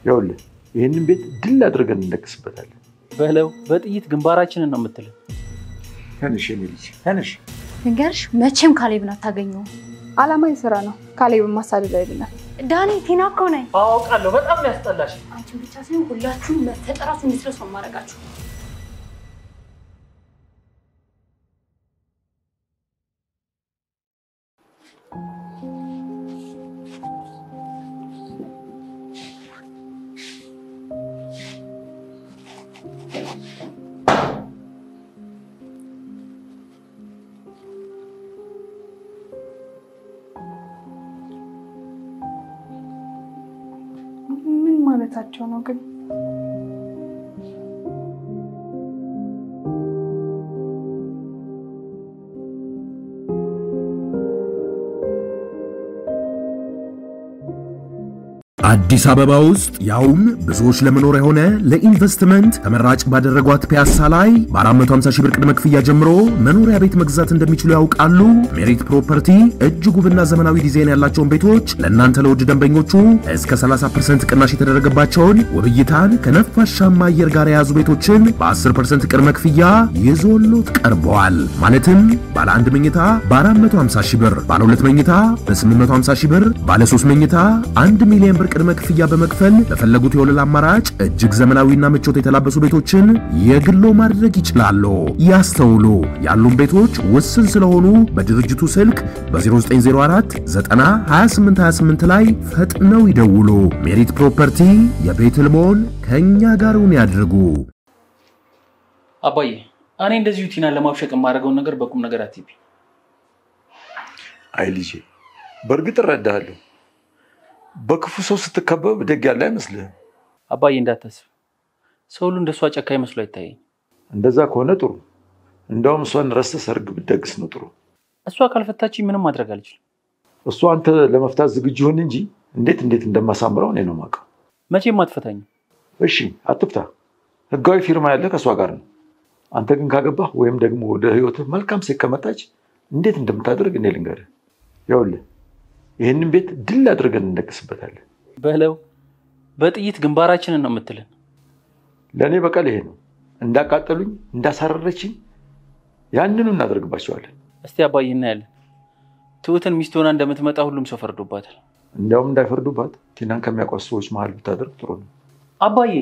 ይኸውልህ ይሄንን ቤት ድል አድርገን እንደክስበታለን በለው በጥይት ግንባራችንን ነው የምትል ተነሽ የሚልሽ ተነሽ ንገርሽ መቼም ካሌብን አታገኘው አላማዬ ስራ ነው ካሌብን ማሳደድ አይደለም ዳኒ ቲና እኮ ነኝ አውቃለሁ በጣም ያስጠላሽ አንቺን ብቻ ሳይሆን ሁላችሁም መፈጠራችሁ እንድትረሱ ነው ማረጋችሁ ማለታቸው ነው ግን አዲስ አበባ ውስጥ ያውም ብዙዎች ለመኖር የሆነ ለኢንቨስትመንት ተመራጭ ባደረጓት ፒያሳ ላይ በ450 ሺህ ብር ቅድመ ክፍያ ጀምሮ መኖሪያ ቤት መግዛት እንደሚችሉ ያውቃሉ? ሜሪት ፕሮፐርቲ እጅግ ውብና ዘመናዊ ዲዛይን ያላቸውን ቤቶች ለእናንተ ለውድ ደንበኞቹ እስከ 30% ቅናሽ የተደረገባቸውን ውብይታን ከነፋሻማ አየር ጋር የያዙ ቤቶችን በ10% ቅድመ ክፍያ ይዞሎት ቀርበዋል። ማለትም ባለ 1 መኝታ በ450 ሺህ ብር፣ ባለ 2 መኝታ በ850 ሺህ ብር፣ ባለ 3 መኝታ 1 ሚሊዮን ብር ቅድመ ክፍያ በመክፈል ለፈለጉት የወለል አማራጭ እጅግ ዘመናዊና ምቾት የተላበሱ ቤቶችን የግሎ ማድረግ ይችላሉ። ያስተውሉ፣ ያሉን ቤቶች ውስን ስለሆኑ በድርጅቱ ስልክ በ0904 90 28 28 ላይ ፈጥነው ይደውሉ። ሜሪት ፕሮፐርቲ የቤት ህልሞን ከኛ ጋርውን ያድርጉ። አባዬ እኔ እንደዚሁ ቲናን ለማብሸቅ የማደርገውን ነገር በቁም ነገር አትይቢ። አይ ልጄ በርግጥ እረዳለሁ። በክፉ ሰው ስትከበብ ደግ ያለ አይመስልህም። አባዬ እንዳታስብ፣ ሰው ሁሉ እንደሷ ጨካኝ መስሎ አይታየኝ። እንደዛ ከሆነ ጥሩ። እንደውም እሷን ረስተህ ሰርግ ብትደግስ ነው ጥሩ። እሷ ካልፈታች ምንም ማድረግ አልችልም። እሷ አንተ ለመፍታት ዝግጁ ሁን እንጂ እንዴት እንደማሳምረው እኔ ነው የማውቀው። መቼም አትፈታኝ። እሺ አትፍታ። ህጋዊ ፊርማ ያለ ከሷ ጋር ነው። አንተ ግን ካገባህ ወይም ደግሞ ወደ ህይወትህ መልካም ሴት ከመጣች እንዴት እንደምታደርግ እኔ ልንገርህ። ይኸውልህ ይሄንን ቤት ድል አድርገን እንደክስበታለን በለው በጥይት ግንባራችንን ነው የምትልን ለኔ በቀል ይሄ ነው እንዳቃጠሉኝ እንዳሳረረችኝ ያንኑ እናደርግባቸዋለን እስቲ አባዬ እናያለን ትውትን ሚስት ሆና እንደምትመጣ ሁሉም ሰው ፈርዶባታል እንደውም እንዳይፈርዱባት ቲናን ከሚያውቋት ሰዎች መሃል ብታደርግ ጥሩ ነው አባዬ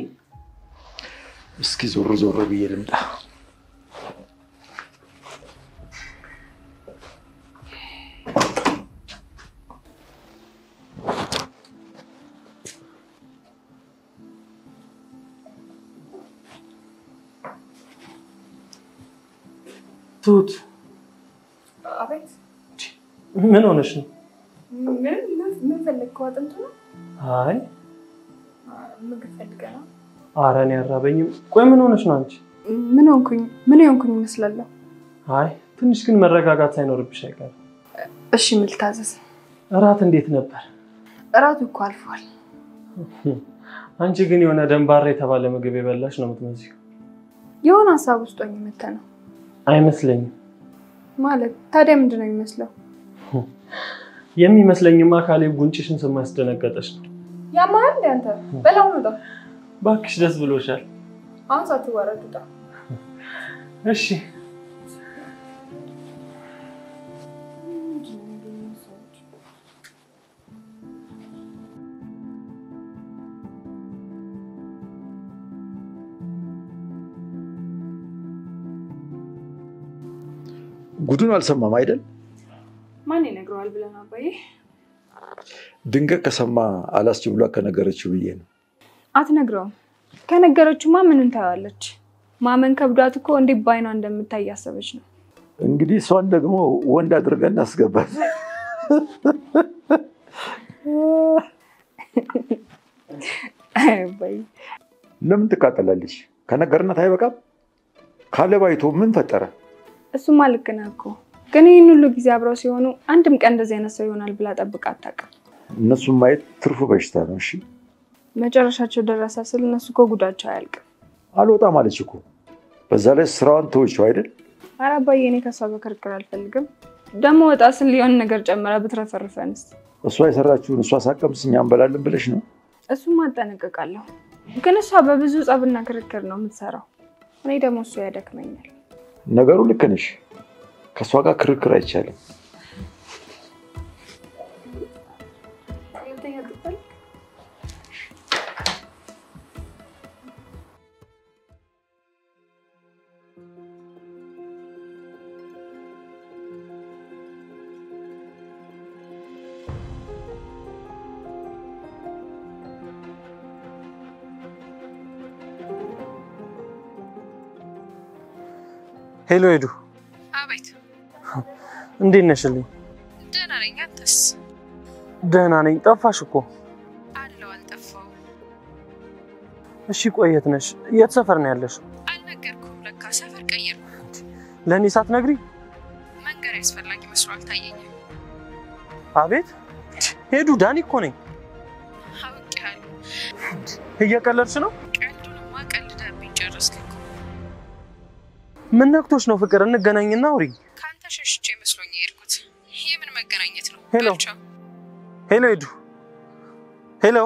እስኪ ዞር ዞር ብዬ ልምጣ ቱት አቤት ምን ሆነሽ ነው? ምን ፈልገው አጥንቱ ነው? አይ ምግብ ፈልገህ ነው? ኧረ እኔ አራበኝም። ቆይ ምን ሆነሽ ነው አንቺ? ምን ሆንኩኝ ይመስላል? አይ ትንሽ ግን መረጋጋት ሳይኖርብሽ አይቀርም። እሺ ምን ልታዘዝ? እራት እንዴት ነበር? እራቱ እኮ አልፏል። አንቺ ግን የሆነ ደንባራ የተባለ ምግብ የበላሽ ነው የምትመስለው። የሆነ ሀሳብ ውስጥ ሆኜ መተ ነው አይመስለኝም። ማለት ታዲያ ምንድን ነው የሚመስለው? የሚመስለኝማ ካሌብ ጉንጭሽን ስማስደነገጠሽ ነው። ያማል እንደ አንተ በላው ነው ዳ ባክሽ ደስ ብሎሻል። አሁን ሳትዋረድ ዳ እሺ ጉዱን አልሰማም አይደል? ማን ይነግረዋል ብለን አባዬ? ድንገት ከሰማ አላስች ብሏ ከነገረችው ብዬ ነው። አትነግረውም። ከነገረችውማ ምን እንታያለች? ማመን ከብዷት እኮ እንዴ ባይኗ እንደምታይ ያሰበች ነው። እንግዲህ እሷን ደግሞ ወንድ አድርገን እናስገባት። አይ ለምን ትቃጠላለች? ከነገርናት አይበቃም? ካለባይቶ ምን ፈጠረ? እሱማ ልክ ነህ እኮ ግን ይህን ሁሉ ጊዜ አብረው ሲሆኑ አንድም ቀን እንደዚህ አይነት ሰው ይሆናል ብላ ጠብቃ አታውቅም። እነሱን ማየት ትርፉ በሽታ ነው። እሺ መጨረሻቸው ደረሰ ስል እነሱ እኮ ጉዳቸው አያልቅም። አልወጣም አለች እኮ። በዛ ላይ ስራዋን ተወችው አይደል? ኧረ አባዬ እኔ ከሷ በክርክር አልፈልግም። ደግሞ ወጣ ስል የሆነ ነገር ጨምራ ብትረፈርፈንስ? እሷ የሰራችውን እሷ ሳቀምስ እኛ እንበላለን ብለሽ ነው? እሱም አጠነቅቃለሁ። ግን እሷ በብዙ ጸብና ክርክር ነው የምትሰራው። እኔ ደግሞ እሱ ያደክመኛል። ነገሩ ልክ ነሽ። ከሷ ጋር ክርክር አይቻልም። ሄሎ ሄዱ። አቤት። እንዴት ነሽልኝ? ደህና ነኝ። አንተስ? ደህና ነኝ። ጠፋሽ እኮ። አለው አልጠፋው። እሺ ቆየት ነሽ? የት ሰፈር ነው ያለሽ? አልነገርኩም። ለካ ሰፈር ቀየርኩ። ለኔ ሳትነግሪ? መንገር ያስፈልጋል መስሎ አልታየኝም። አቤት ሄዱ፣ ዳኒ እኮ ነኝ። አውቄያለሁ። እየቀለድሽ ነው? ቀልዱንማ ቀልደህብኝ ጨረስክ እኮ። ምን ነክቶሽ ነው ፍቅር? እንገናኝና አውሪ። ካንተ ሸሽቼ መስሎኝ የሄድኩት። የምን መገናኘት ነው? ሄሎ ቻው። ሄሎ ሄዱ። ሄሎ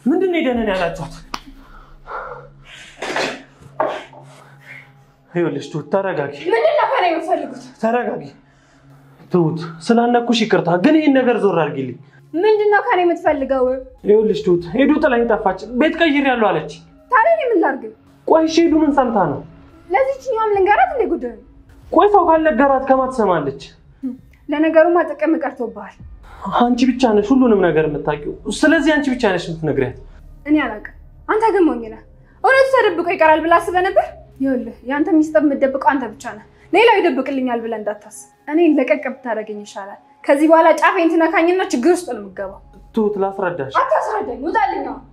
ምንድን ነው ደህና ያላችሁት? ይኸውልሽ ትሁት ተረጋጊ። ምንድን ነው ከእኔ የምትፈልጉት? ተረጋጊ ትሁት። ስላነኩሽ ይቅርታ፣ ግን ይሄን ነገር ዞር አድርጊልኝ። ምንድን ነው ከእኔ የምትፈልገው? ይኸውልሽ ትሁት ሄዱ ጥላኝ ጠፋች። ቤት ቀይሬያለሁ አለች። ታዲያ እኔ ምን ላድርግ? ቆይ እሺ ሄዱ ምን ሰምታ ነው? ለዚህኛውም ልንገራት እንደ ጉዳዩ። ቆይ ሰው ካልነገራት ከማን ትሰማለች? ለነገሩማ ጥቅም ቀርቶብሃል። አንቺ ብቻ ነሽ ሁሉንም ነገር የምታውቂው። ስለዚህ አንቺ ብቻ ነሽ የምትነግሪያት። እኔ አላውቅም። አንተ ግን ሞኝ ነህ። እውነቱ ተደብቆ ይቀራል ብለህ አስበህ ነበር? ይኸውልህ የአንተ ሚስጥር የምትደብቀው አንተ ብቻ ነህ። ሌላው ይደብቅልኛል ብለህ እንዳታስብ። እኔን ለቀቅ ብታደርገኝ ይሻላል። ከዚህ በኋላ ጫፌን ትነካኝና ችግር ውስጥ ነው የምትገባው። ትሁት ላስረዳሽ። አታስረዳኝ፣ ውጣልኝ አሁን።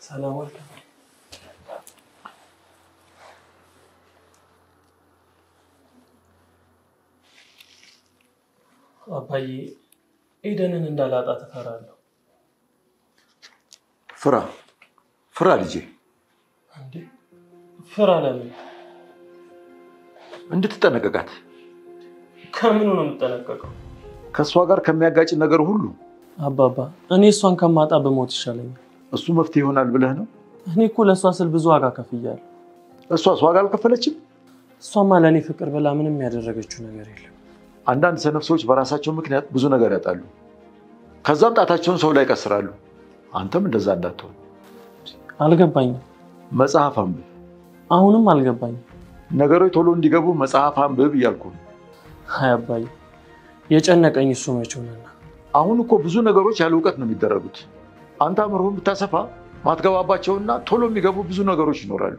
ሰላም አለይኩም። አባዬ ኤደንን እንዳላጣት እፈራለሁ። ፍራ ልጄ። እንዴ ፍራ ለምን? እንድትጠነቀቃት። ከምኑ ነው የምጠነቀቀው? ከሷ ጋር ከሚያጋጭ ነገር ሁሉ። አባባ እኔ እሷን ከማጣ በሞት ይሻለኛል። እሱ መፍትሄ ይሆናል ብለህ ነው? እኔ እኮ ለእሷ ስል ብዙ ዋጋ ከፍያለሁ። እሷስ ዋጋ አልከፈለችም? እሷማ ለእኔ ፍቅር ብላ ምንም ያደረገችው ነገር የለም። አንዳንድ ሰነፍ ሰዎች በራሳቸው ምክንያት ብዙ ነገር ያጣሉ። ከዛም ጣታቸውን ሰው ላይ ቀስራሉ። አንተም እንደዛ እንዳትሆን። አልገባኝም። መጽሐፍ አንብብ። አሁንም አልገባኝም። ነገሮች ቶሎ እንዲገቡ መጽሐፍ አንብብ እያልኩ ነው። አይ አባዬ የጨነቀኝ እሱ መቼ ሆነና። አሁን እኮ ብዙ ነገሮች ያለ እውቀት ነው የሚደረጉት። አንተ አምሮህን ብታሰፋ ማትገባባቸውና ቶሎ የሚገቡ ብዙ ነገሮች ይኖራሉ።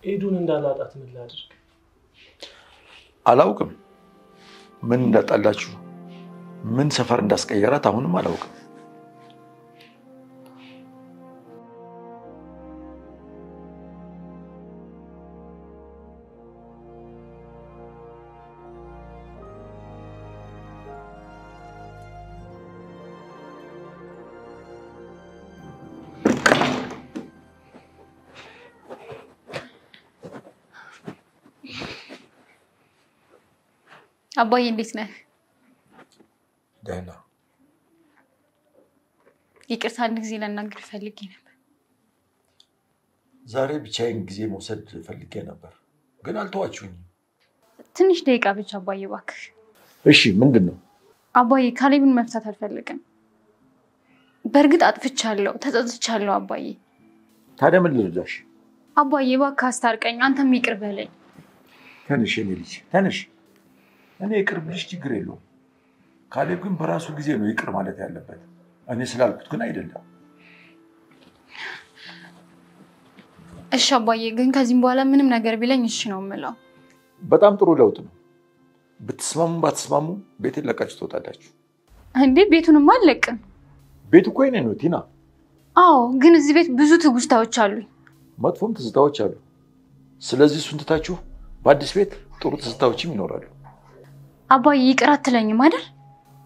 ኤዱን እንዳላጣት ምን ላድርግ? አላውቅም። ምን እንዳጣላችሁ ምን ሰፈር እንዳስቀየራት አሁንም አላውቅም። አባዬ እንዴት ነህ? ደህና። ይቅርታ አንድ ጊዜ ላናግር ፈልጌ ነበር። ዛሬ ብቻዬን ጊዜ መውሰድ ፈልጌ ነበር፣ ግን አልተዋችሁኝም። ትንሽ ደቂቃ ብቻ አባዬ እባክህ። እሺ ምንድን ነው? አባዬ ካሌብን መፍታት አልፈልግም። በእርግጥ አጥፍቻለሁ፣ ተጸጽቻለሁ አባዬ። ታዲያ ምን ልርዳሽ? አባዬ እባክህ አስታርቀኝ፣ አንተም ይቅር በለኝ። ተነሽ የኔ ልጅ ተነሽ። እኔ ይቅር ብልሽ ችግር የለውም። ካሌብ ግን በራሱ ጊዜ ነው ይቅር ማለት ያለበት። እኔ ስላልኩት ግን አይደለም። እሺ አባዬ፣ ግን ከዚህም በኋላ ምንም ነገር ቢለኝ እሺ ነው የምለው። በጣም ጥሩ ለውጥ ነው። ብትስማሙ ባትስማሙ ቤቴን ለቃችሁ ትወጣላችሁ። እንዴ ቤቱንማ አልለቅም። ቤቱ እኮ የኔ ነው ቲና። አዎ፣ ግን እዚህ ቤት ብዙ ትውስታዎች አሉኝ። መጥፎም ትዝታዎች አሉ። ስለዚህ እሱን ትታችሁ በአዲስ ቤት ጥሩ ትዝታዎችም ይኖራሉ። አባዬ ይቅር አትለኝም አይደል?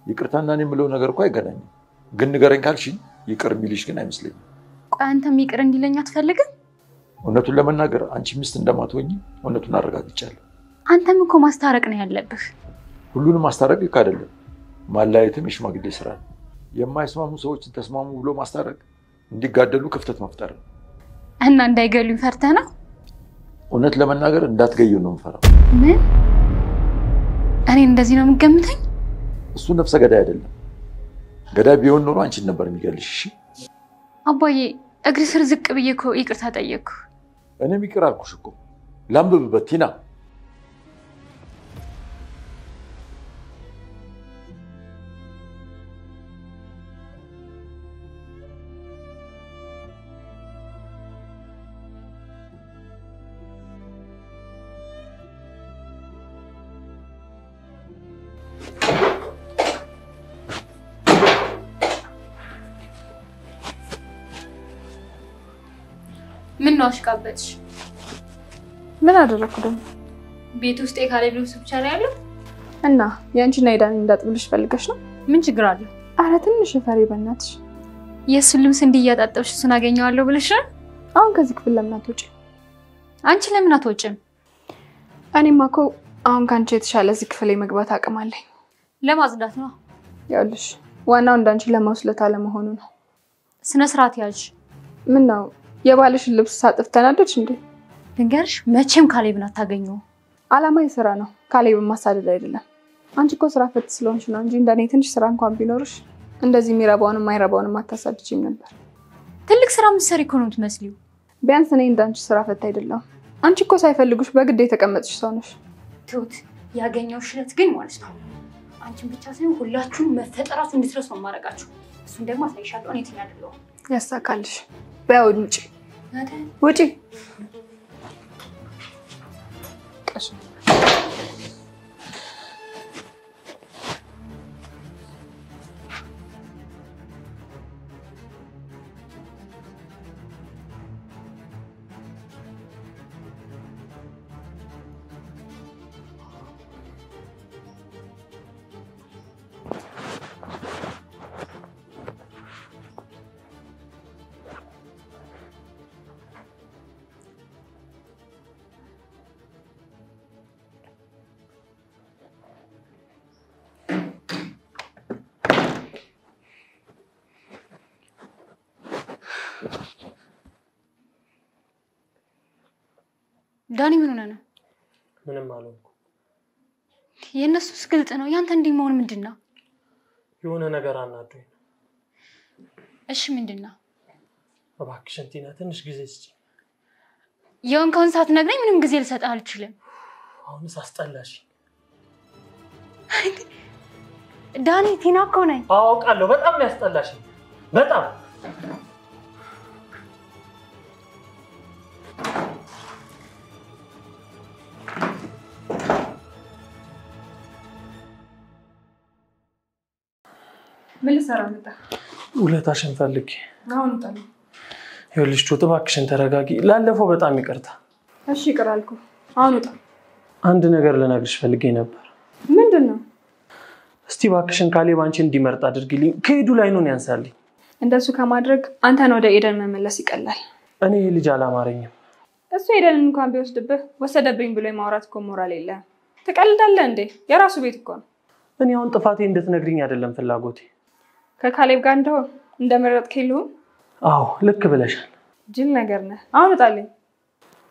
ይቅርታና እኔ የምለው ነገር እኮ አይገናኝም። ግን ንገረኝ ካልሽኝ ይቅር የሚልሽ ግን አይመስለኝም። ቆይ አንተም ይቅር እንዲለኝ አትፈልግም? እውነቱን ለመናገር አንቺ ሚስት እንደማትሆኚ እውነቱን አረጋግጫለሁ። አንተም እኮ ማስታረቅ ነው ያለብህ። ሁሉንም ማስታረቅ ልክ አይደለም። ማለያየትም የሽማግሌ ስራ ነው። የማይስማሙ ሰዎችን ተስማሙ ብሎ ማስታረቅ እንዲጋደሉ ክፍተት መፍጠር ነው። እና እንዳይገሉኝ ፈርተህ ነው? እውነት ለመናገር እንዳትገዩ ነው የምፈራው። ምን? እኔ እንደዚህ ነው የምገምተኝ? እሱ ነፍሰ ገዳይ አይደለም። ገዳይ ቢሆን ኖሮ አንቺን ነበር የሚገልሽ። እሺ አባዬ፣ እግር ስር ዝቅ ብዬ እኮ ይቅርታ ጠየቅኩ። እኔም ይቅር አልኩሽ እኮ። ላንብብበት ቲና። ምን ነው አሽቃበጥሽ? ምን አደረኩ ደግሞ? ቤት ውስጥ የካሌብ ልብስ ብቻ ነው ያለው? እና ያንቺና የዳኒ እንዳጥብልሽ ፈልገሽ ነው? ምን ችግር አለው? አረ ትንሽ ፈሪ በእናትሽ። የእሱን ልብስ እንዲያጣጠብሽ እሱን አገኘዋለሁ ብለሽ ነው? አሁን ከዚህ ክፍል ለምን አትወጪ? አንቺ ለምን አትወጪም? እኔማ እኮ አሁን ካንቺ የተሻለ እዚህ ክፍል የመግባት አቅም አለኝ። ለማጽዳት ነው። ያውልሽ ዋናው እንዳንቺ ለማውስለት አለመሆኑ ነው። ስነ ስርዓት ያዥ። ምን ነው የባልሽን ልብስ ሳጥፍ ተናደድሽ እንዴ? ልንገርሽ፣ መቼም ካሌብን አታገኘው። አላማዬ ስራ ነው፣ ካሌብን ማሳደድ አይደለም። አንቺ እኮ ስራ ፈት ስለሆንሽ ነው እንጂ እንደኔ ትንሽ ስራ እንኳን ቢኖርሽ እንደዚህ የሚረባውንም ማይረባውንም አታሳድጂም ነበር። ትልቅ ስራ ምትሰሪ እኮ ነው የምትመስሊው። ቢያንስ እኔ እንዳንቺ ስራ ፈት አይደለም። አንቺ እኮ ሳይፈልጉሽ በግድ የተቀመጥሽ ሰው ነሽ። ትሁት፣ ያገኘው ሽለት ግን ማለት ነው አንቺን ብቻ ሳይሆን ሁላችሁም መፈጠራችሁ እንድትረሱ ነው ማረጋችሁ። እሱን ደግሞ አሳይሻለሁ። እኔ ትኛለሁ። ያሳካልሽ። በያው ውጪ ውጪ። ቀሽ ዳኒ ምን ሆነ ነው? ምንም አልሆንኩ። የእነሱስ ግልጽ ነው። ያንተ እንዲህ መሆን ምንድነው? የሆነ ነገር አናዶኝ። እሺ ምንድነው? እባክሽን ቲና ትንሽ ጊዜ ስጪኝ። የሆንከውን ሳትነግረኝ ምንም ጊዜ ልሰጥህ አልችልም። አሁንስ አስጠላሽ። ዳኒ ቲና እኮ ነኝ። አውቃለሁ። በጣም ነው ያስጠላሽ። በጣም ምን ልሰራ መጣ? ውለታሽን ፈልጌ። አሁን ውጣ። ይኸውልሽ ቹት እባክሽን ተረጋጊ። ላለፈው በጣም ይቅርታ። እሺ ይቅር አልኩ። አሁን ውጣ። አንድ ነገር ልነግርሽ ፈልጌ ነበር። ምንድነው? እስቲ እባክሽን ካሌብ አንቺን እንዲመርጥ አድርጊልኝ። ከሄዱ ላይ ነው ያንሳልኝ። እንደሱ ከማድረግ አንተን ወደ ኤደን መመለስ ይቀላል። እኔ ልጅ አላማረኝም። እሱ ኤደንን እንኳን ቢወስድብህ ወሰደብኝ ብሎ የማውራት እኮ ሞራል የለህም። ትቀልዳለህ እንዴ? የራሱ ቤት እኮ ነው። እኔ አሁን ጥፋቴ እንድትነግሪኝ አይደለም ፍላጎቴ። ከካሌብ ጋር እንደመረጥክ ይልሁን? አዎ ልክ ብለሻል። ጅል ነገር ነህ። አሁን ውጣልኝ።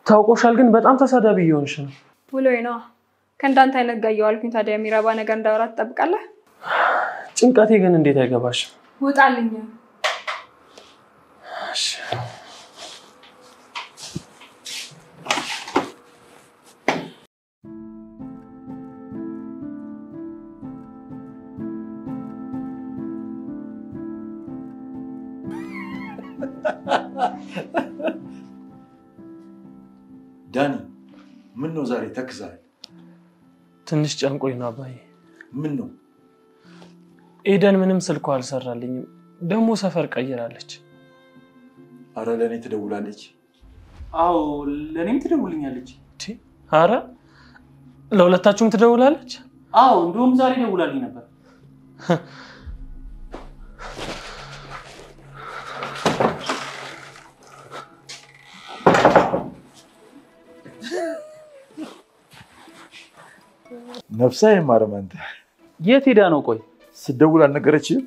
ታውቆሻል ግን በጣም ተሳዳቢ እየሆንሽ ነው። ውሎዬ ነው። ከእንዳንተ አይነት ጋር እየዋልኩኝ ታዲያ የሚረባ ነገር እንዳወራ ትጠብቃለህ? ጭንቀቴ ግን እንዴት አይገባሽም? ውጣልኝ። እሺ ዳኒ ምን ነው ዛሬ ተክዛል? ትንሽ ጨንቆኝ ነው አባዬ። ምን ነው? ኤደን ምንም ስልኳ አልሰራልኝም። ደግሞ ሰፈር ቀይራለች። አረ ለኔ ትደውላለች። አዎ ለኔም ትደውልኛለች። አረ ለሁለታችሁም ትደውላለች? አዎ እንደውም ዛሬ ደውላልኝ ነበር። ነፍሳ ይማረም አንተ። የት ሄዳ ነው? ቆይ ስደውል አልነገረችህም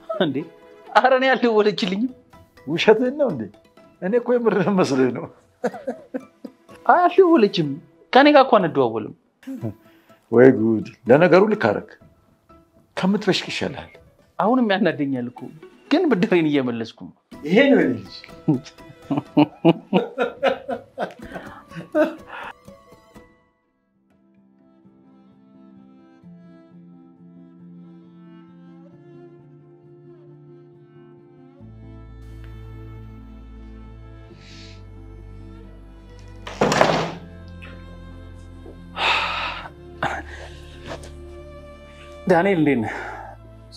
እንዴ? አረ እኔ አልደወለችልኝም። ውሸትህን ነው እንዴ? እኔ እኮ የምርህ መስሎኝ ነው። አይ አልደወለችም። ከኔ ጋር እኮ አንደዋወልም። ወይ ጉድ! ለነገሩ ልክ አደረክ። ከምትበሽቅ ይሻላል። አሁንም ያናደኛል እኮ ግን ብድሬን እየመለስኩ ነው። ይሄ ነው ልጅ። ዳንኤል እንዴት ነህ?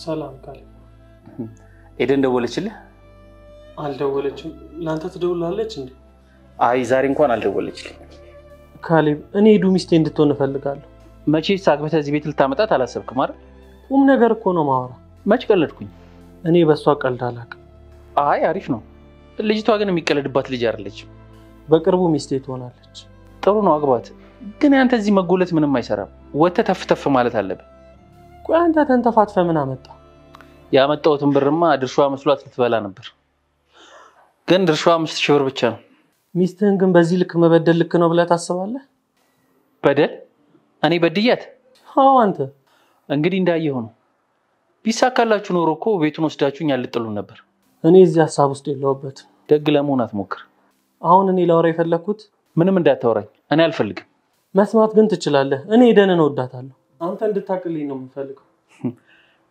ሰላም ካለ ኤደን ደወለችልህ? አልደወለችም። ላንተ ትደውላለች እንዴ? አይ ዛሬ እንኳን አልደወለችልኝ። ካሌብ እኔ ሄዱ ሚስቴ እንድትሆን እፈልጋለሁ። መቼስ አግብተህ እዚህ ቤት ልታመጣት አላሰብክም አይደል? ቁም ነገር እኮ ነው ማወራ። መች ቀለድኩኝ? እኔ በሷ ቀልድ አላውቅም። አይ አሪፍ ነው። ልጅቷ ግን የሚቀለድባት ልጅ አይደለችም። በቅርቡ ሚስቴ ትሆናለች። ጥሩ ነው አግባት። ግን ያንተ እዚህ መጎለት ምንም አይሰራም። ወጥተህ ተፍተፍ ማለት አለብህ። ቆይ አንተ ተንተፋትፈ ምን አመጣ? ያመጣሁትን ብርማ ድርሻዋ መስሏት ልትበላ ነበር። ግን ድርሻዋ 5000 ብር ብቻ ነው። ሚስትህን ግን በዚህ ልክ መበደል ልክ ነው ብለህ ታስባለህ? በደል? እኔ በድያት? አዎ አንተ እንግዲህ እንዳየኸው ነው። ቢሳካላችሁ ኖሮ እኮ ቤቱን ወስዳችሁኝ ያልጥሉን ነበር። እኔ እዚህ ሐሳብ ውስጥ የለውበትም። ደግ ለመሆን አትሞክር። አሁን እኔ ላወራ የፈለኩት ምንም እንዳታወራኝ። እኔ አልፈልግም። መስማት ግን ትችላለህ። እኔ ኤደንን እወዳታለሁ። አንተ እንድታቅልኝ ነው የምፈልገው።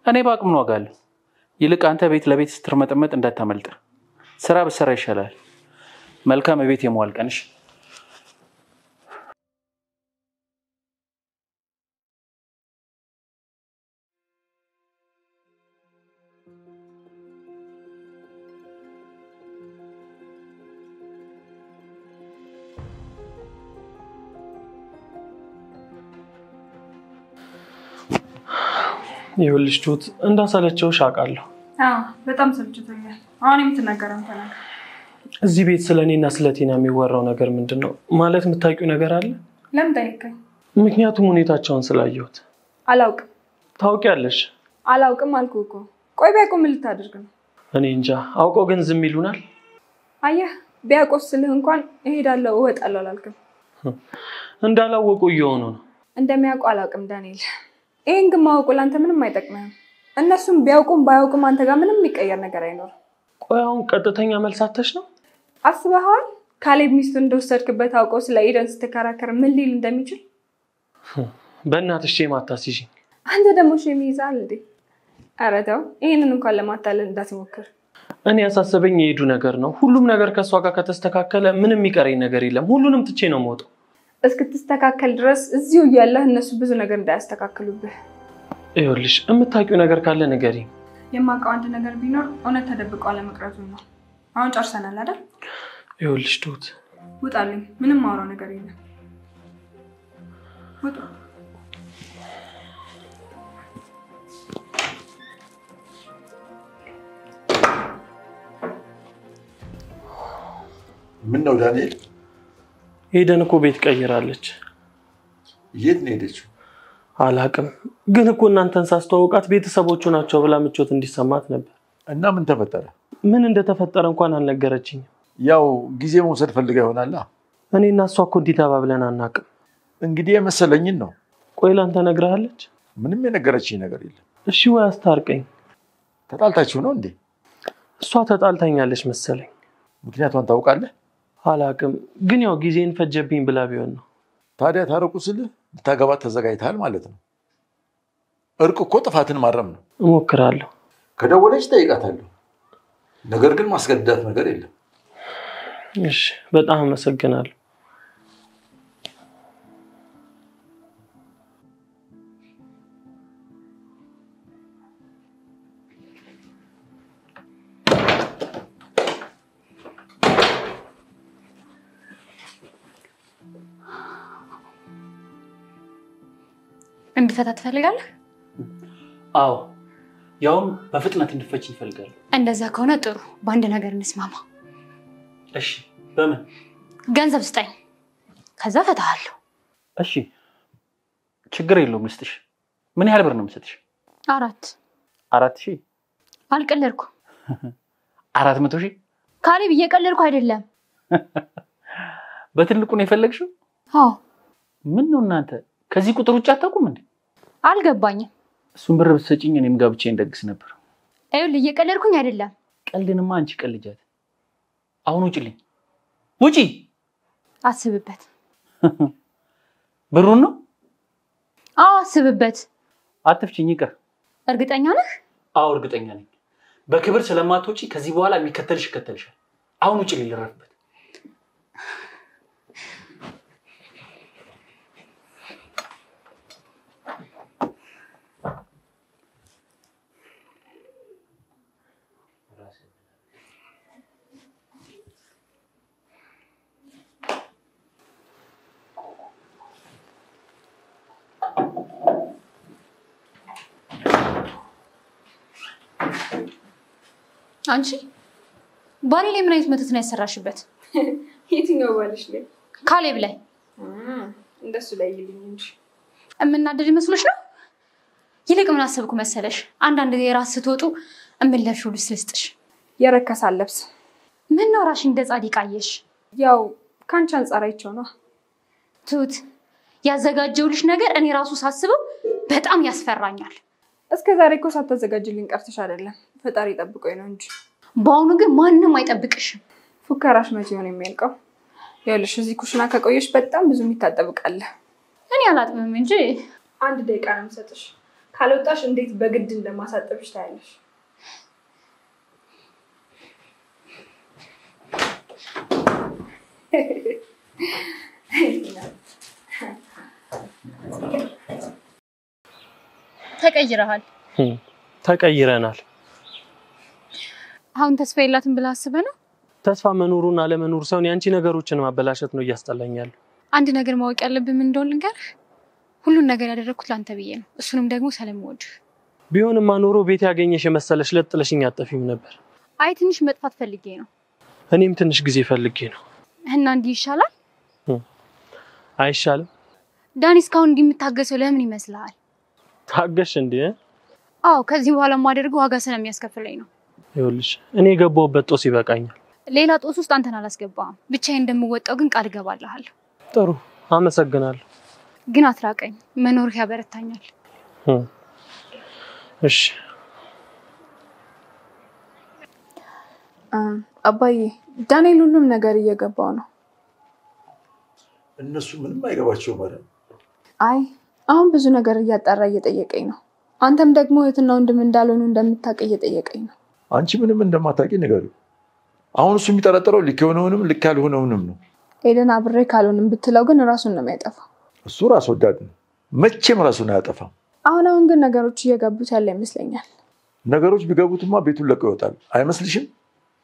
እኔ ባቅም ነው አጋለሁ። ይልቅ አንተ ቤት ለቤት ስትርመጠመጥ እንዳታመልጥ። ስራ በሰራ ይሻላል። መልካም ቤት የመዋል ቀንሽ። ይኸውልሽ ቱት እንዳሰለቸው ሻቃለሁ። በጣም ሰልችቶኛል። አሁን የምትናገረው ተናገር። እዚህ ቤት ስለኔና ስለቴና የሚወራው ነገር ምንድነው? ማለት የምታውቂው ነገር አለ? ለምን ጠይቀኝ? ምክንያቱም ሁኔታቸውን ስላየሁት። አላውቅም። ታውቂያለሽ? አላውቅም አልኩህ እኮ። ቆይ ቢያውቁ ምን ልታደርግ ነው? እኔ እንጃ። አውቀው ግን ዝም ይሉናል። አየህ ቢያቆስልህ እንኳን እሄዳለሁ እወጣለሁ አላልክም። እንዳላወቁ እየሆኑ ነው። እንደሚያውቁ አላውቅም ዳንኤል። ይሄን ግን ማወቁ ለአንተ ምንም አይጠቅምህም። እነሱም ቢያውቁም ባያውቁም አንተ ጋር ምንም የሚቀየር ነገር አይኖርም። ቆይ አሁን ቀጥተኛ መልሳተሽ ነው? አስበሃል? ካሌብ ሚስቱን እንደወሰድክበት አውቀው ስለ ኤደን ስትከራከር ምን ሊል እንደሚችል? በእናትሽ ሼም አታስይዥኝ። አንተ ደግሞ ሼም ይይዛል እንዴ? ኧረ ተው፣ ይሄንን እንኳን ለማታለል እንዳትሞክር። እኔ ያሳሰበኝ የሄዱ ነገር ነው። ሁሉም ነገር ከሷ ጋር ከተስተካከለ ምንም የሚቀረኝ ነገር የለም። ሁሉንም ትቼ ነው የምወጣው። እስክትስተካከል ድረስ እዚሁ እያለህ እነሱ ብዙ ነገር እንዳያስተካክሉብህ። ይኸውልሽ የምታውቂው ነገር ካለ ንገሪኝ። የማውቀው አንድ ነገር ቢኖር እውነት ተደብቆ አለመቅረቱ ነው። አሁን ጨርሰናል አይደል? ይኸውልሽ ቱት ውጣልኝ። ምንም ማውራው ነገር የለም። ውጣ። ምን ነው ዳንኤል? ኤደን እኮ ቤት ቀይራለች። የት ነው ሄደችው? አላውቅም። ግን እኮ እናንተን ሳስተዋውቃት ቤተሰቦቹ ናቸው ብላ ምቾት እንዲሰማት ነበር። እና ምን ተፈጠረ? ምን እንደተፈጠረ እንኳን አልነገረችኝም። ያው ጊዜ መውሰድ ፈልጋ ይሆናል። እኔና እሷ እኮ እንዲህ ተባብለን አናውቅም። እንግዲህ የመሰለኝን ነው። ቆይ ላንተ ነግራለች? ምንም የነገረችኝ ነገር የለም። እሺ ወይ አስታርቀኝ። ተጣልታችሁ ነው እንዴ? እሷ ተጣልታኛለች መሰለኝ። ምክንያቱን ታውቃለህ? አላውቅም። ግን ያው ጊዜን ፈጀብኝ ብላ ቢሆን ነው። ታዲያ ታረቁ ስልህ ልታገባት ተዘጋጅተሃል ማለት ነው። እርቅ እኮ ጥፋትን ማረም ነው። እሞክራለሁ። ከደወለች ጠይቃታለሁ። ነገር ግን ማስገደዳት ነገር የለም። እሺ፣ በጣም አመሰግናለሁ። እንድፈታ ትፈልጋለህ? አዎ ያውም በፍጥነት እንድፈች ይፈልጋል። እንደዛ ከሆነ ጥሩ በአንድ ነገር እንስማማ። እሺ በምን? ገንዘብ ስጠኝ ከዛ ፈታሃለሁ። እሺ ችግር የለውም ልስጥሽ። ምን ያህል ብር ነው የምሰጥሽ? 4,000 አልቀለድኩም። 400,000 ካሌብ እየቀለድኩ አይደለም። በትልቁ ነው የፈለግሽው? አዎ። ምን ነው እናንተ ከዚህ ቁጥር ውጭ አታውቁም እንዴ? አልገባኝም። እሱን ብር ብትሰጪኝ እኔም ጋብቼ እንደግስ ነበር። ይኸውልህ እየቀለድኩኝ አይደለም። ቀልድንማ አንቺ ቀልጃት። አሁን ውጪልኝ። ውጪ። አስብበት። ብሩን ነው? አዎ አስብበት። አትፍቺኝ ይቅር። እርግጠኛ ነህ? አዎ እርግጠኛ ነኝ። በክብር ስለማትወጪ ከዚህ በኋላ የሚከተልሽ ይከተልሻል። አሁን ውጪልኝ ልረፍበት። አንቺ ባሌ ላይ ምን አይነት መተት ነው ያሰራሽበት? የትኛው ባልሽ ላይ? ካሌብ ላይ። እንደሱ ላይ ይልኝ እንጂ እምናደድ መስሎሽ ነው? ይልቅ ምን አሰብኩ መሰለሽ? አንዳንድ ጊዜ ራስ ስትወጡ እምለሽው ልብስ ልስጥሽ። የረከሰ ልብስ። ምን ነው ራሽ እንደ ጻድቅ አየሽ? ያው ካንቺ አንፃር አይቼው ነው። ትሁት ያዘጋጀውልሽ ነገር እኔ ራሱ ሳስበው በጣም ያስፈራኛል። እስከ ዛሬ እኮ ሳታዘጋጅልኝ ቀርተሽ አይደለም፣ ፈጣሪ ጠብቆኝ ነው እንጂ። በአሁኑ ግን ማንንም አይጠብቅሽም። ፉከራሽ መቼ ነው የሚያልቀው? ያለሽ እዚህ ኩሽና ከቆየሽ በጣም ብዙ የሚታጠብ ዕቃ አለ። እኔ አላጥብም እንጂ 1 ደቂቃ ነው የምሰጥሽ። ካልወጣሽ እንዴት በግድ እንደማሳጠብሽ ታያለሽ። ተቀይረሃል። ተቀይረናል። አሁን ተስፋ የላትም ብለህ አስበህ ነው? ተስፋ መኖሩን አለመኖር ሳይሆን ያንቺ ነገሮችን ማበላሸት ነው እያስጠላኛል። አንድ ነገር ማወቅ ያለብህ ምን እንደሆነ ልንገርህ። ሁሉን ነገር ያደረኩት ላንተ ብዬ ነው። እሱንም ደግሞ ስለምወድህ። ቢሆንማ ኖሮ ቤት ያገኘሽ የመሰለሽ ለጥለሽኝ አጠፊም ነበር። አይ ትንሽ መጥፋት ፈልጌ ነው። እኔም ትንሽ ጊዜ ፈልጌ ነው። እና እንዲህ ይሻላል? አይሻልም? ዳኒ እስካሁን እንዲህ የምታገሰው ለምን ይመስልሃል? ታገሽ እንዴ? አዎ ከዚህ በኋላ ማደርገው ዋጋ ስለሚያስከፍለኝ ነው። ይኸውልሽ እኔ የገባሁበት ጦስ ይበቃኛል። ሌላ ጦስ ውስጥ አንተን አላስገባም። ብቻዬን እንደምወጣው ግን ቃል እገባልሃለሁ። ጥሩ አመሰግናለሁ። ግን አትራቀኝ። መኖርህ ያበረታኛል። እሺ አባዬ ዳንኤል ሁሉም ነገር እየገባው ነው። እነሱ ምንም አይገባቸውም ማለት ነው። አይ አሁን ብዙ ነገር እያጣራ እየጠየቀኝ ነው። አንተም ደግሞ የትና ወንድም እንዳልሆኑ እንደምታውቅ እየጠየቀኝ ነው። አንቺ ምንም እንደማታውቂ ንገሪው። አሁን እሱ የሚጠረጥረው ልክ የሆነውንም ልክ ያልሆነውንም ነው። ኤደን አብሬ ካልሆንም ብትለው ግን ራሱን ነው የሚያጠፋው። እሱ ራስ ወዳድ ነው። መቼም ራሱን አያጠፋም። አሁን ግን ነገሮች እየገቡት ያለ ይመስለኛል። ነገሮች ቢገቡትማ ቤቱን ለቀው ይወጣል። አይመስልሽም?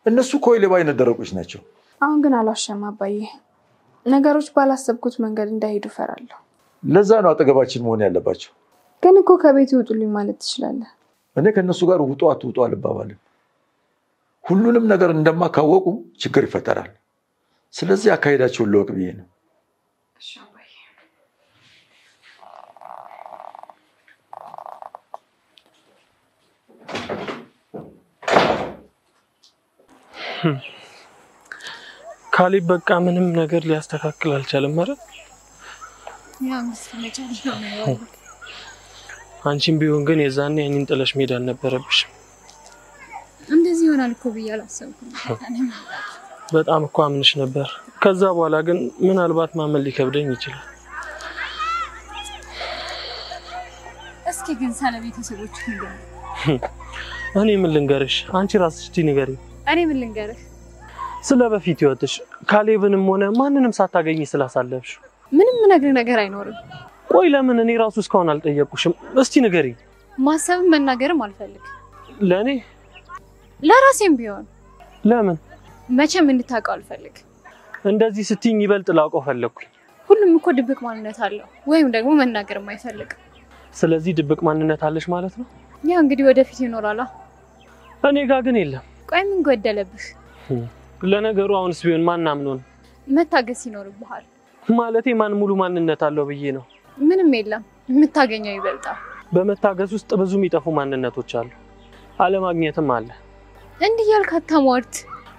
እነሱ እኮ የሌባ አይነት ደረቆች ናቸው። አሁን ግን አልዋሸም አባዬ። ነገሮች ባላሰብኩት መንገድ እንዳይሄዱ እፈራለሁ። ለዛ ነው አጠገባችን መሆን ያለባቸው። ግን እኮ ከቤት ይውጡልኝ ማለት ትችላለህ። እኔ ከነሱ ጋር ውጡ አትውጡ አልባባልም። ሁሉንም ነገር እንደማካወቁ ችግር ይፈጠራል። ስለዚህ አካሄዳቸውን ለወቅ ብዬ ነው። እሺ አባዬ። ካሌብ በቃ ምንም ነገር ሊያስተካክል አልቻለም ማለት ያ መስለኛል ነው። አንቺም ቢሆን ግን የዛኔ እኔን ጥለሽ መሄድ አልነበረብሽም። እንደዚህ ይሆናል እኮ ብዬ አላሰብኩም። በጣም እኮ አምንሽ ነበር። ከዛ በኋላ ግን ምናልባት ማመን ሊከብደኝ ይችላል። እስኪ ግን ስለ ቤተሰቦች ንገረኝ። እኔ ምን ልንገርሽ? አንቺ ራስሽ ንገሪኝ። እኔ ምን ልንገርህ? ስለ በፊት ህይወትሽ ካሌብንም ሆነ ማንንም ሳታገኝ ስላሳለፍሽ ምንም ነገር ነገር አይኖርም። ቆይ ለምን እኔ ራሱ እስካሁን አልጠየቅኩሽም? እስቲ ንገሪኝ። ማሰብም መናገርም አልፈልግ። ለኔ ለራሴም ቢሆን ለምን መቼም እንድታውቀው አልፈልግ። እንደዚህ ስትይኝ ይበልጥ ላውቀው ፈለኩኝ። ሁሉም እኮ ድብቅ ማንነት አለው ወይም ደግሞ መናገርም አይፈልግ። ስለዚህ ድብቅ ማንነት አለሽ ማለት ነው? ያ እንግዲህ ወደፊት ይኖራል። እኔ ጋር ግን የለም። ቆይ ምን ጎደለብሽ? ለነገሩ አሁንስ ቢሆን ማናምነው ነው? መታገስ ይኖርብሃል። ማለቴ ማን ሙሉ ማንነት አለው ብዬ ነው። ምንም የለም፣ የምታገኘው ይበልጣል። በመታገስ ውስጥ ብዙ የሚጠፉ ማንነቶች አሉ። አለማግኘትም አለ። እንዲህ ያልክ አታሟርት።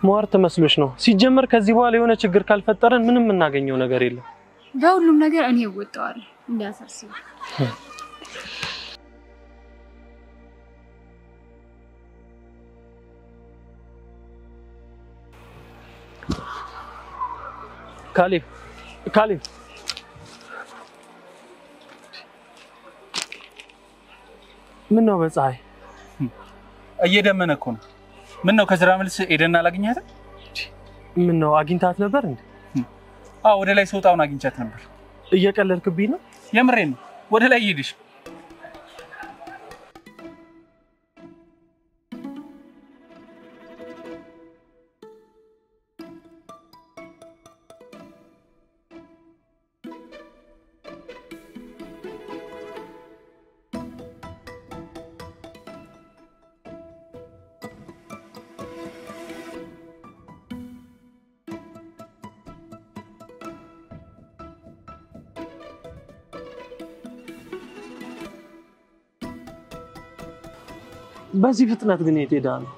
ሟርት መስሎሽ ነው? ሲጀመር ከዚህ በኋላ የሆነ ችግር ካልፈጠረን ምንም እናገኘው ነገር የለም። በሁሉም ነገር እኔ እወጣዋለሁ፣ እንዳያሳስብ። ካሌብ ምን ነው በፀሐይ እየደመነ እኮ ነው። ምን ነው ከስራ መልስ ኤደን አላገኛትም? ምን ነው አግኝታት ነበር እንዴ? አዎ ወደ ላይ ሰውጣውን አግኝቻት ነበር። እየቀለልክብኝ ነው? የምሬን ነው። ወደ ላይ ይሄድሽ። በዚህ ፍጥነት ግን የት ሄዳ ነው?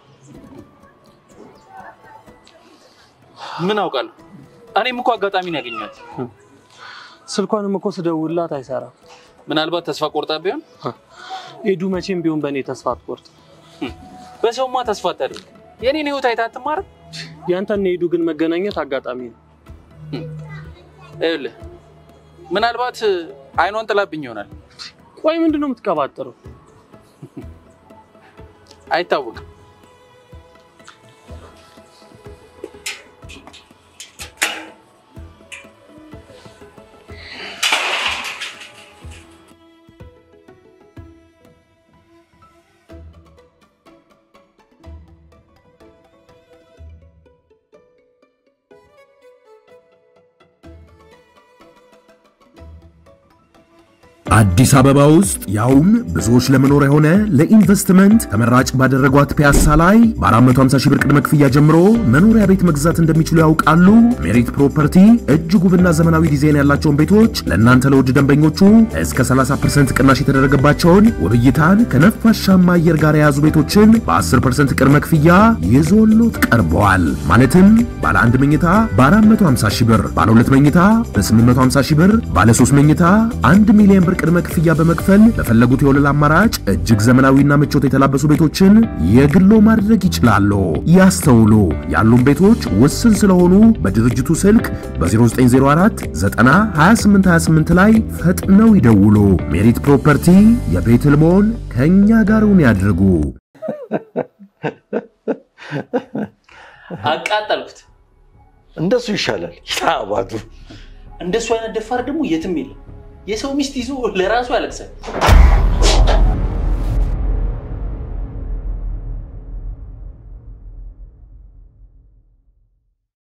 ምን አውቃለሁ። እኔም እኮ አጋጣሚ ነው ያገኘኋት። ስልኳንም እኮ ስደውልላት አይሰራም። ምናልባት ተስፋ ቆርጣ ቢሆን? ኤዱ መቼም ቢሆን በእኔ ተስፋ አትቆርጥ። በሰውማ ተስፋ አታድርግ። የኔን ህይወት አይታ አትማርም? ያንተና ኤዱ ግን መገናኘት አጋጣሚ ነው። ይኸውልህ ምናልባት አይኗን ጥላብኝ ይሆናል። ቆይ ምንድነው የምትቀባጥረው? አይታወቅም። አዲስ አበባ ውስጥ ያውም ብዙዎች ለመኖር የሆነ ለኢንቨስትመንት ተመራጭ ባደረጓት ፒያሳ ላይ በ450 ሺህ ብር ቅድመ ክፍያ ጀምሮ መኖሪያ ቤት መግዛት እንደሚችሉ ያውቃሉ? ሜሪት ፕሮፐርቲ እጅግ ውብና ዘመናዊ ዲዛይን ያላቸውን ቤቶች ለእናንተ ለውድ ደንበኞቹ እስከ 30% ቅናሽ የተደረገባቸውን ውብ እይታን ከነፋሻማ አየር ጋር የያዙ ቤቶችን በ10% ቅድመ ክፍያ ይዞሎት ቀርበዋል። ማለትም ባለ 1 መኝታ በ450 ሺህ ብር፣ ባለ 2 መኝታ በ850 ሺህ ብር፣ ባለ 3 መኝታ 1 ሚሊዮን ብር ቅድመ ክፍያ በመክፈል በፈለጉት የወለል አማራጭ እጅግ ዘመናዊና ምቾት የተላበሱ ቤቶችን የግሎ ማድረግ ይችላሉ። ያስተውሉ፣ ያሉን ቤቶች ውስን ስለሆኑ በድርጅቱ ስልክ በ0904 90 2828 ላይ ፈጥነው ይደውሉ። ሜሪት ፕሮፐርቲ የቤት ህልሞን ከኛ ጋርውን ያድርጉ። አቃጠልኩት። እንደሱ ይሻላል። ያባቱ እንደሱ አይነት ደፋር ደግሞ የትም የለም። የሰው ሚስት ይዞ ለራሱ ያለቅሳል።